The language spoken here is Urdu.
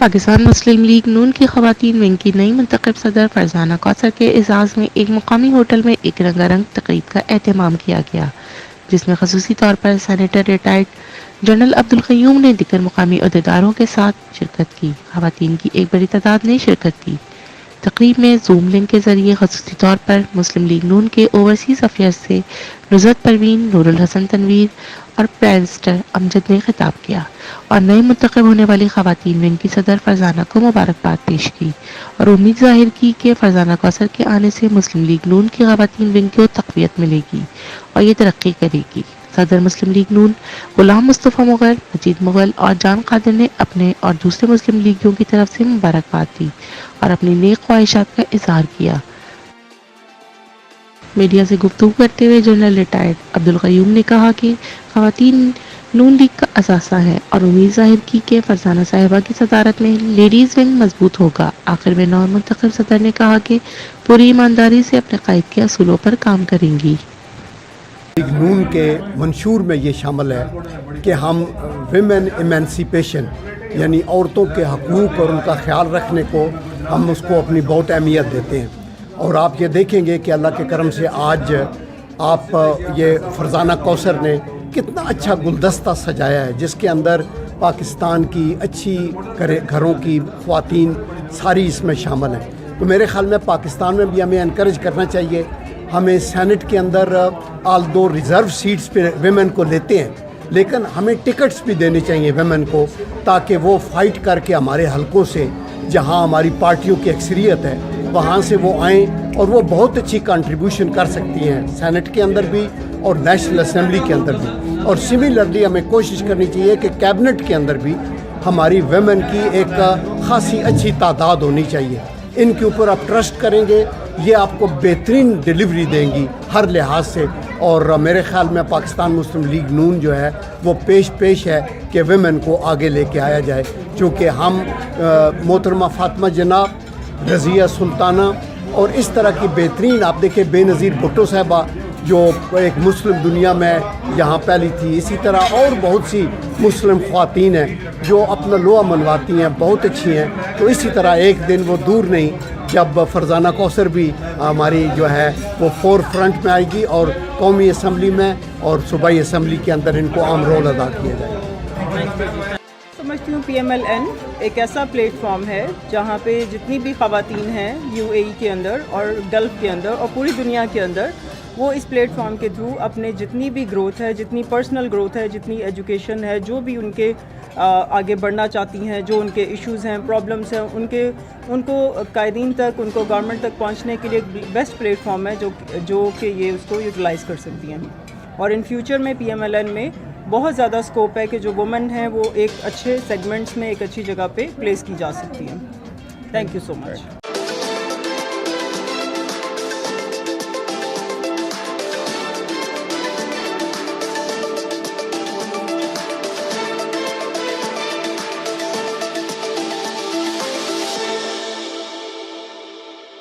پاکستان مسلم لیگ نون کی خواتین ونگ کی نئی منتخب صدر فرزانہ کوثر کے اعزاز میں ایک مقامی ہوٹل میں ایک رنگا رنگ تقریب کا اہتمام کیا گیا، جس میں خصوصی طور پر سینیٹر ریٹائرڈ جنرل عبدالقیوم نے دیگر مقامی عہدیداروں کے ساتھ شرکت کی۔ خواتین کی ایک بڑی تعداد نے شرکت کی۔ تقریب میں زوم لنک کے ذریعے خصوصی طور پر مسلم لیگ نون کے اوورسیز افیئرز سے نصرت پروین، نور الحسن تنویر اور بیرسٹر امجد نے خطاب کیا اور نئے منتخب ہونے والی خواتین ونگ کی صدر فرزانہ کو مبارکباد پیش کی اور امید ظاہر کی کہ فرزانہ کوثر کے آنے سے مسلم لیگ نون کی خواتین ونگ کو تقویت ملے گی اور یہ ترقی کرے گی۔ صدر مسلم لیگ نون غلام مصطفیٰ مغل، مجید مغل اور جان قادر نے اپنے اور دوسرے مسلم لیگیوں کی طرف سے مبارکباد دی اور اپنی نیک خواہشات کا اظہار کیا۔ میڈیا سے گفتگو کرتے ہوئے جنرل ریٹائرڈ عبدالقیوم نے کہا کہ خواتین نون لیگ کا اثاثہ ہیں اور امید ظاہر کی کہ فرزانہ صاحبہ کی صدارت میں لیڈیز ونگ مضبوط ہوگا۔ آخر میں نو منتخب صدر نے کہا کہ پوری ایمانداری سے اپنے قائد کے اصولوں پر کام کریں گی۔ لیگ نون کے منشور میں یہ شامل ہے کہ ہم ویمن ایمانسیپیشن یعنی عورتوں کے حقوق اور ان کا خیال رکھنے کو ہم اس کو اپنی بہت اہمیت دیتے ہیں، اور آپ یہ دیکھیں گے کہ اللہ کے کرم سے آج آپ یہ فرزانہ کوثر نے کتنا اچھا گلدستہ سجایا ہے، جس کے اندر پاکستان کی اچھی گھروں کی خواتین ساری اس میں شامل ہیں۔ تو میرے خیال میں پاکستان میں بھی ہمیں انکریج کرنا چاہیے۔ ہمیں سینٹ کے اندر آل دو ریزرو سیٹس پہ ویمن کو لیتے ہیں، لیکن ہمیں ٹکٹس بھی دینے چاہیے ویمن کو، تاکہ وہ فائٹ کر کے ہمارے حلقوں سے جہاں ہماری پارٹیوں کی اکثریت ہے وہاں سے وہ آئیں اور وہ بہت اچھی کنٹریبیوشن کر سکتی ہیں سینٹ کے اندر بھی اور نیشنل اسمبلی کے اندر بھی۔ اور سملرلی ہمیں کوشش کرنی چاہیے کہ کیبنٹ کے اندر بھی ہماری ویمن کی ایک خاصی اچھی تعداد ہونی چاہیے۔ ان کے اوپر آپ ٹرسٹ کریں گے، یہ آپ کو بہترین ڈیلیوری دیں گی ہر لحاظ سے، اور میرے خیال میں پاکستان مسلم لیگ نون جو ہے وہ پیش ہے کہ ویمن کو آگے لے کے آیا جائے، چونکہ ہم محترمہ فاطمہ جناب، رضیہ سلطانہ اور اس طرح کی بہترین، آپ دیکھیں بے نظیر بھٹو صاحبہ جو ایک مسلم دنیا میں یہاں پہلی تھی، اسی طرح اور بہت سی مسلم خواتین ہیں جو اپنا لوہا منواتی ہیں، بہت اچھی ہیں۔ تو اسی طرح ایک دن وہ دور نہیں جب فرزانہ کوثر بھی ہماری جو ہے وہ فور فرنٹ میں آئے گی اور قومی اسمبلی میں اور صوبائی اسمبلی کے اندر ان کو اہم رول ادا کیا جائے گا۔ سمجھتی ہوں PMLN ایک ایسا پلیٹ فارم ہے جہاں پہ جتنی بھی خواتین ہیں UAE کے اندر اور گلف کے اندر اور پوری دنیا کے اندر، وہ اس پلیٹ فارم کے تھرو اپنے جتنی بھی گروتھ ہے، جتنی پرسنل گروتھ ہے، جتنی ایجوکیشن ہے، جو بھی ان کے آگے بڑھنا چاہتی ہیں، جو ان کے ایشوز ہیں، پرابلمس ہیں، ان کو قائدین تک، ان کو گورنمنٹ تک پہنچنے کے لیے ایک بیسٹ پلیٹ فارم ہے جو کہ یہ اس کو یوٹیلائز کر سکتی ہیں۔ اور ان فیوچر میں PMLN میں بہت زیادہ اسکوپ ہے کہ جو وومن ہیں وہ ایک اچھے سیگمنٹس میں ایک اچھی جگہ پہ پلیس کی جا سکتی ہیں۔ Thank you so much.